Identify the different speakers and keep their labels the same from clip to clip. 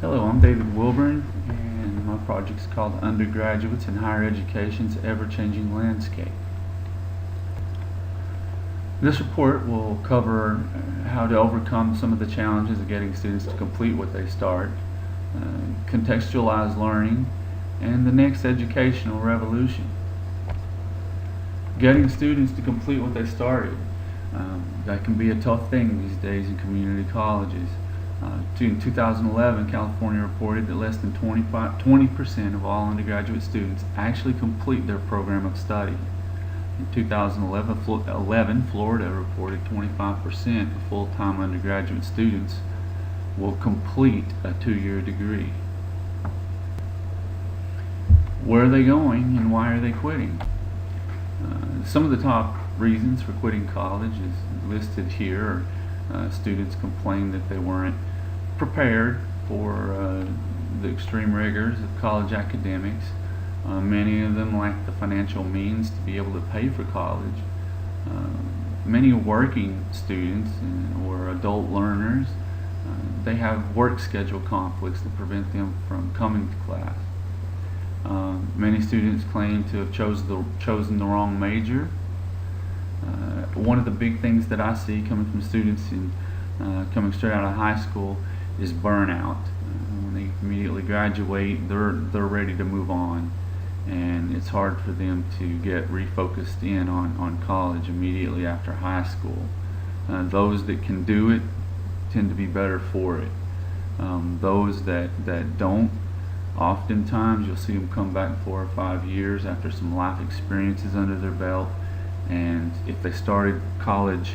Speaker 1: Hello, I'm David Wilburn, and my project is called Undergraduates in Higher Education's Ever-Changing Landscape. This report will cover how to overcome some of the challenges of getting students to complete what they start, contextualize learning, and the next educational revolution. Getting students to complete what they started, that can be a tough thing these days in community colleges. In 2011, California reported that less than 20% of all undergraduate students actually complete their program of study. In 2011, Florida reported 25% of full-time undergraduate students will complete a 2-year degree. Where are they going and why are they quitting? Some of the top reasons for quitting college is listed here. Students complain that they weren't prepared for the extreme rigors of college academics. Many of them lack the financial means to be able to pay for college. Many working students or adult learners, they have work schedule conflicts that prevent them from coming to class. Many students claim to have chosen the wrong major. One of the big things that I see coming from students coming straight out of high school is burnout. When they immediately graduate, they're ready to move on, and it's hard for them to get refocused in on college immediately after high school. Those that can do it tend to be better for it. Those that don't, oftentimes you'll see them come back 4 or 5 years after some life experiences under their belt. And if they started college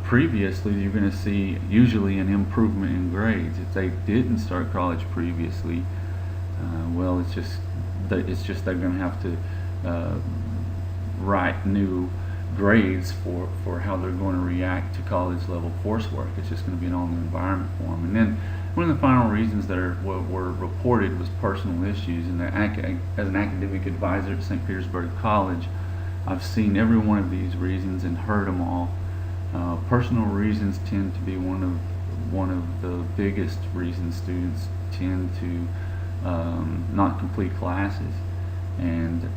Speaker 1: previously, you're going to see usually an improvement in grades. If they didn't start college previously, well, it's just they're going to have to write new grades for how they're going to react to college level coursework. It's just going to be an all new environment for them. And then one of the final reasons that were reported was personal issues. And as an academic advisor at St. Petersburg College, I've seen every one of these reasons and heard them all. Personal reasons tend to be one of the biggest reasons students tend to not complete classes, and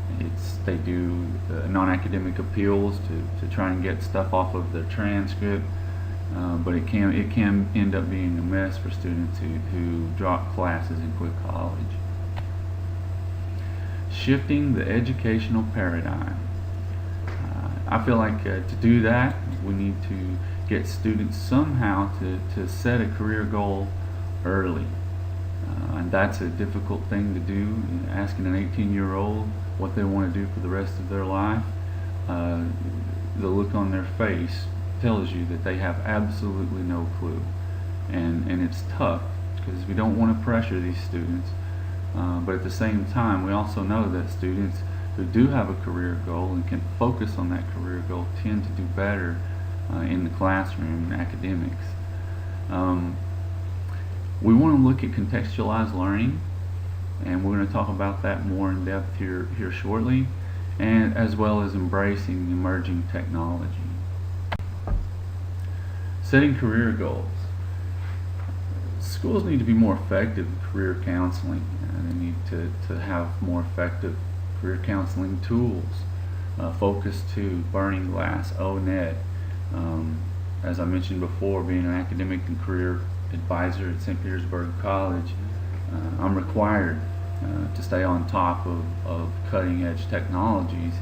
Speaker 1: they do non-academic appeals to try and get stuff off of their transcript, but it can end up being a mess for students who drop classes and quit college. Shifting the educational paradigm. I feel like to do that, we need to get students somehow to set a career goal early. And that's a difficult thing to do. Asking an 18-year-old what they want to do for the rest of their life, the look on their face tells you that they have absolutely no clue. And it's tough because we don't want to pressure these students. But at the same time, we also know that students who do have a career goal and can focus on that career goal tend to do better in the classroom and academics. We want to look at contextualized learning, and we're going to talk about that more in depth here shortly, and as well as embracing emerging technology. Setting career goals. Schools need to be more effective in career counseling. They need to have more effective career counseling tools, focused to Burning Glass, ONET. As I mentioned before, being an academic and career advisor at St. Petersburg College, I'm required to stay on top of cutting edge technologies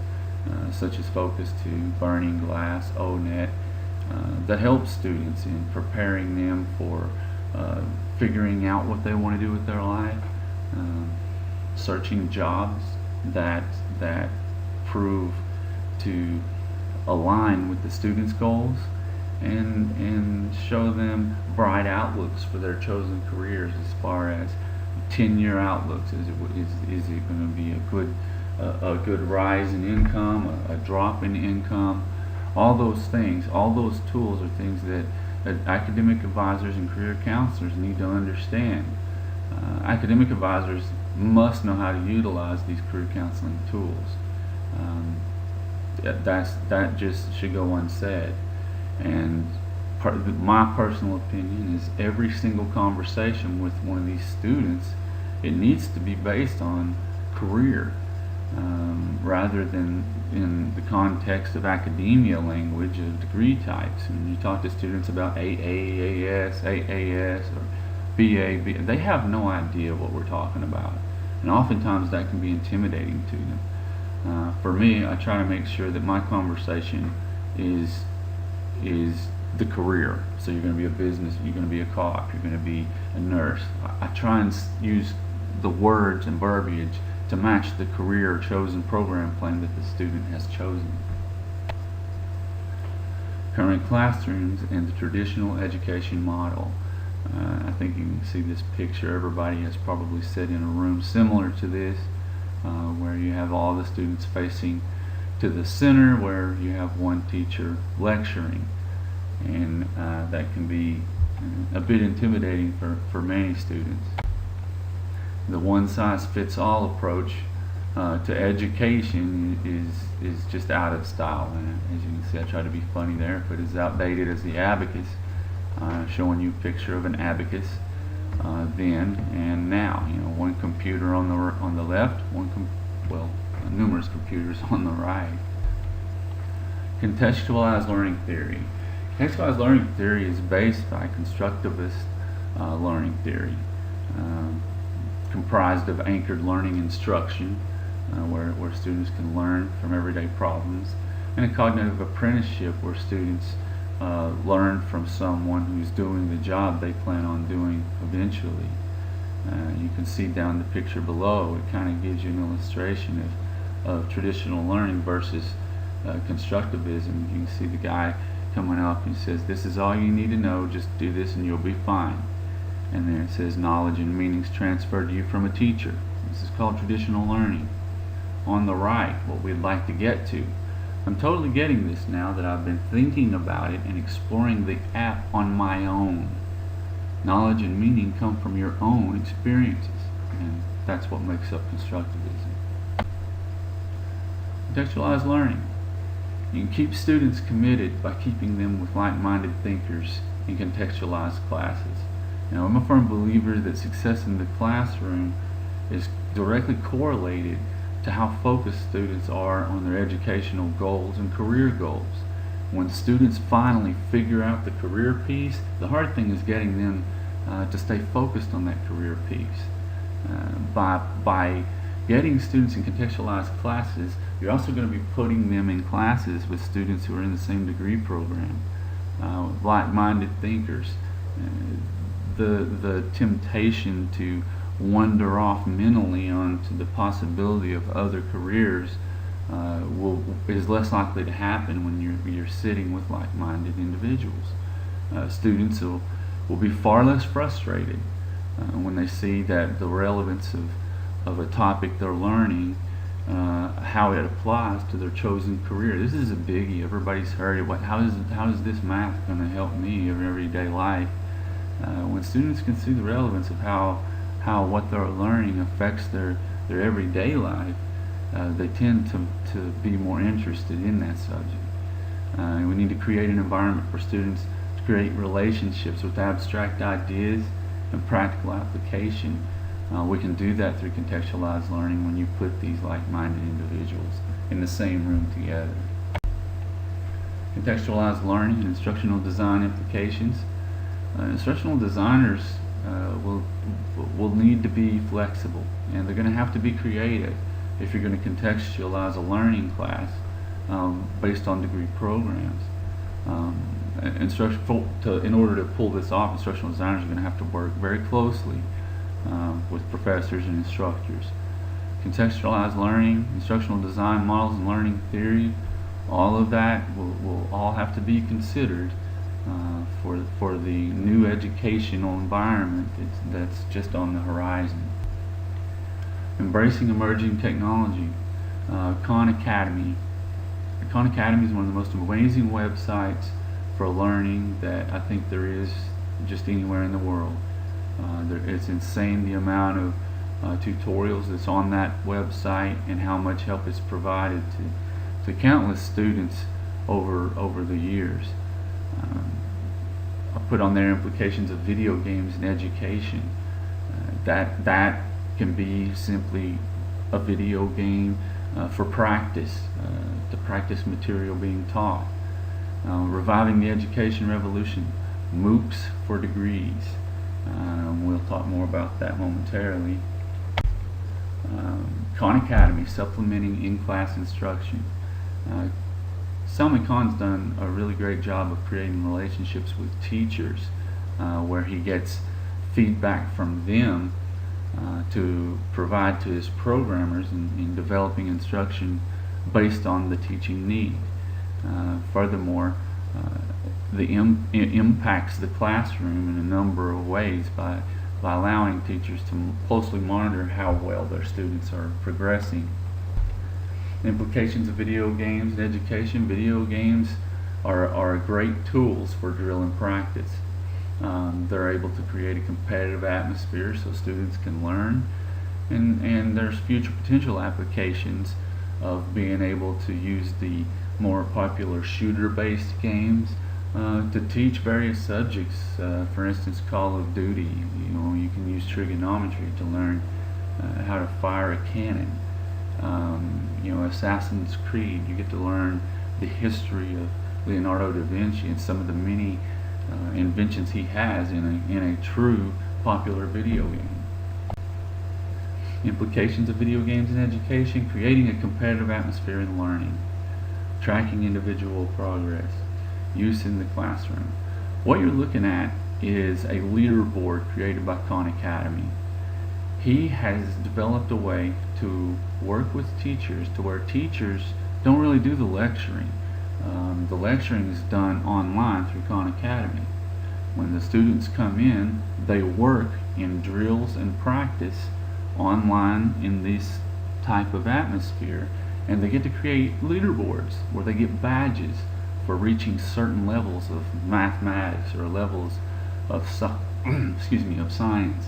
Speaker 1: such as focus to Burning Glass, ONET, that helps students in preparing them for figuring out what they want to do with their life, searching jobs that prove to align with the students' goals, and show them bright outlooks for their chosen careers as far as 10-year outlooks. Is it going to be a good rise in income, a drop in income? All those things, all those tools are things that academic advisors and career counselors need to understand. Academic advisors must know how to utilize these career counseling tools. That just should go unsaid. And my personal opinion is every single conversation with one of these students, it needs to be based on career, rather than in the context of academia language of degree types. When you talk to students about AAS, or BA, they have no idea what we're talking about, and oftentimes that can be intimidating to them. For me, I try to make sure that my conversation is the career. So you're going to be a business, you're going to be a cop, you're going to be a nurse. I try and use the words and verbiage to match the career chosen program plan that the student has chosen. Current classrooms and the traditional education model. I think you can see this picture. Everybody has probably sat in a room similar to this, where you have all the students facing to the center, where you have one teacher lecturing, and that can be a bit intimidating for many students. The one-size-fits-all approach to education is just out of style, and as you can see, I try to be funny there, but as outdated as the abacus, showing you a picture of an abacus then and now. You know, one computer on the left, numerous computers on the right. Contextualized learning theory. Contextualized learning theory is based by constructivist learning theory, comprised of anchored learning instruction, where students can learn from everyday problems, and a cognitive apprenticeship where students learn from someone who's doing the job they plan on doing eventually. You can see down the picture below, it kind of gives you an illustration of traditional learning versus constructivism. You can see the guy coming up and says, "This is all you need to know, just do this and you'll be fine." And then it says, "Knowledge and meanings transferred to you from a teacher." This is called traditional learning. On the right, what we'd like to get to. I'm totally getting this now that I've been thinking about it and exploring the app on my own. Knowledge and meaning come from your own experiences, and that's what makes up constructivism. Contextualized learning. You can keep students committed by keeping them with like-minded thinkers in contextualized classes. Now, I'm a firm believer that success in the classroom is directly correlated to how focused students are on their educational goals and career goals. When students finally figure out the career piece, the hard thing is getting them to stay focused on that career piece. By getting students in contextualized classes, you're also going to be putting them in classes with students who are in the same degree program, like-minded thinkers. The temptation to wander off mentally onto the possibility of other careers is less likely to happen when you're sitting with like-minded individuals. Students will be far less frustrated when they see that the relevance of a topic they're learning, how it applies to their chosen career. This is a biggie. Everybody's heard it. How is this math going to help me in everyday life? When students can see the relevance of how what they're learning affects their everyday life, they tend to be more interested in that subject. We need to create an environment for students to create relationships with abstract ideas and practical application. We can do that through contextualized learning when you put these like-minded individuals in the same room together. Contextualized learning and instructional design implications. Instructional designers will need to be flexible, and they're going to have to be creative if you're going to contextualize a learning class based on degree programs. In order to pull this off, instructional designers are going to have to work very closely with professors and instructors. Contextualized learning, instructional design models, and learning theory, all of that will all have to be considered for the new educational environment that's just on the horizon. Embracing emerging technology. Khan Academy. Khan Academy is one of the most amazing websites for learning that I think there is just anywhere in the world. It's insane the amount of tutorials that's on that website and how much help is provided to countless students over the years. put on there implications of video games in education. That can be simply a video game for practice, to practice material being taught. Reviving the education revolution, MOOCs for degrees. We'll talk more about that momentarily. Khan Academy, supplementing in-class instruction. Salman Khan's done a really great job of creating relationships with teachers where he gets feedback from them to provide to his programmers in developing instruction based on the teaching need. Furthermore, it impacts the classroom in a number of ways by allowing teachers to closely monitor how well their students are progressing. Implications of video games in education. Video games are great tools for drill and practice. They're able to create a competitive atmosphere so students can learn, and there's future potential applications of being able to use the more popular shooter-based games to teach various subjects. For instance, Call of Duty, you can use trigonometry to learn how to fire a cannon. Assassin's Creed, you get to learn the history of Leonardo da Vinci and some of the many inventions he has in a true popular video game. Implications of video games in education: creating a competitive atmosphere in learning, tracking individual progress, use in the classroom. What you're looking at is a leaderboard created by Khan Academy. He has developed a way to work with teachers to where teachers don't really do the lecturing. The lecturing is done online through Khan Academy. When the students come in, they work in drills and practice online in this type of atmosphere, and they get to create leaderboards where they get badges for reaching certain levels of mathematics or levels of of science.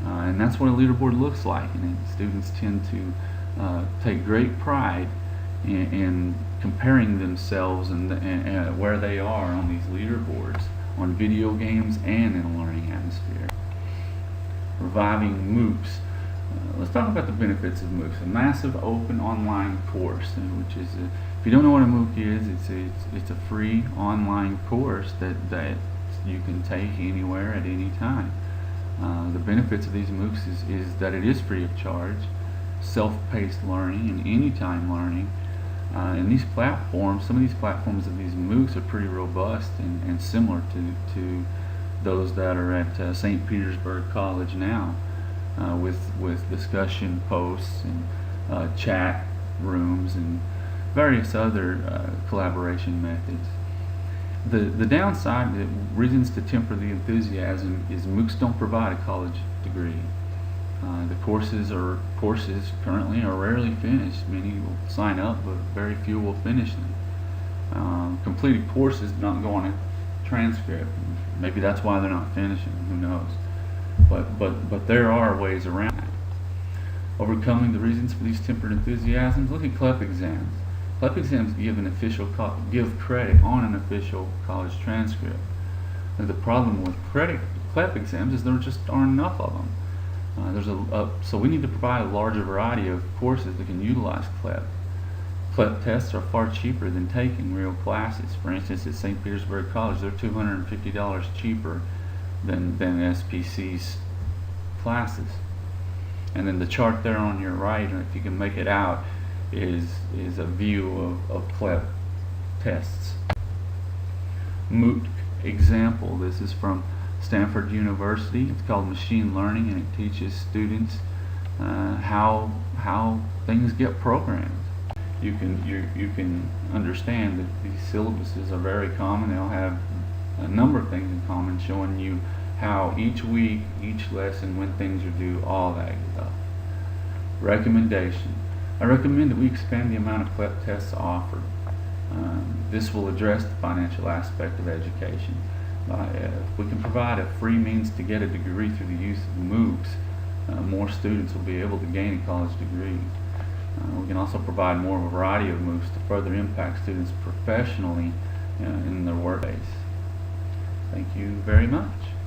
Speaker 1: And that's what a leaderboard looks like, and students tend to take great pride in comparing themselves and where they are on these leaderboards on video games and in a learning atmosphere. Reviving MOOCs. Let's talk about the benefits of MOOCs. A massive open online course, which is if you don't know what a MOOC is, it's a free online course that you can take anywhere at any time. The benefits of these MOOCs is that it is free of charge, self-paced learning and anytime learning. And these platforms, some of these platforms of these MOOCs are pretty robust and similar to those that are at St. Petersburg College now, with discussion posts and chat rooms and various other collaboration methods. The downside, the reasons to temper the enthusiasm, is MOOCs don't provide a college degree. The courses currently are rarely finished. Many will sign up, but very few will finish them. Completed courses do not go on a transcript. Maybe that's why they're not finishing. Who knows? But there are ways around that. Overcoming the reasons for these tempered enthusiasms. Look at CLEP exams. CLEP exams give credit on an official college transcript. And the problem with CLEP exams is there just aren't enough of them. So we need to provide a larger variety of courses that can utilize CLEP. CLEP tests are far cheaper than taking real classes. For instance, at St. Petersburg College, they're $250 cheaper than SPC's classes. And then the chart there on your right, if you can make it out, is a view of CLEP tests. MOOC example. This is from Stanford University. It's called Machine Learning, and it teaches students how things get programmed. You can understand that these syllabuses are very common. They'll have a number of things in common, showing you how each week, each lesson, when things are due, all that stuff. Recommendation. I recommend that we expand the amount of CLEP tests offered. This will address the financial aspect of education. If we can provide a free means to get a degree through the use of MOOCs, more students will be able to gain a college degree. We can also provide more of a variety of MOOCs to further impact students professionally in their workplace. Thank you very much.